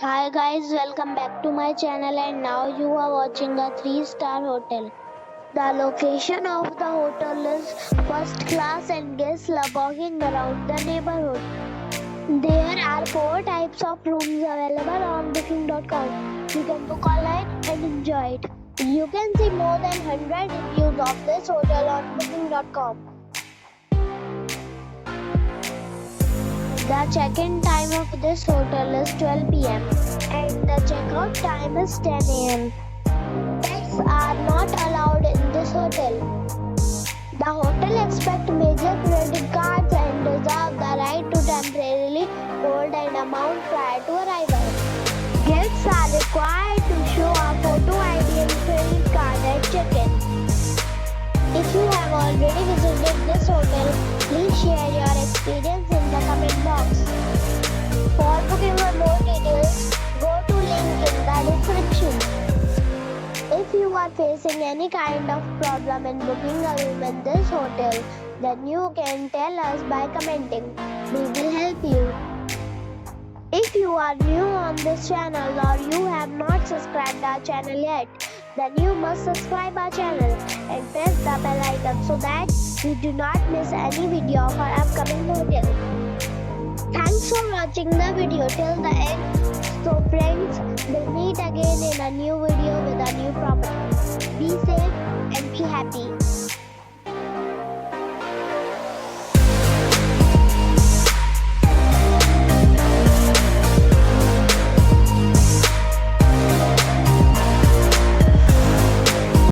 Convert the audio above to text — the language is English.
Hi guys, welcome back to my channel and now you are watching a 3-star hotel. The location of the hotel is first class and guests love walking around the neighborhood. There are 4 types of rooms available on booking.com. You can book online and enjoy it. You can see more than 100 reviews of this hotel on booking.com. The check-in time of this hotel is 12 p.m. and the check-out time is 10 a.m. Pets are not allowed in this hotel. The hotel accepts major credit cards and reserves the right to temporarily hold an amount prior to arrival. Guests are required to show a photo ID and credit card at check-in. If you have already visited this hotel, please share your experience in the comment box. For booking or more details, go to link in the description. If you are facing any kind of problem in booking a room in this hotel, then you can tell us by commenting. We will help you. If you are new on this channel or you have not subscribed our channel yet, then you must subscribe our channel and press the bell icon so that you do not miss any video of our upcoming hotel. Thanks for watching the video till the end. So friends, we'll meet again in a new video with a new property. Be safe and be happy.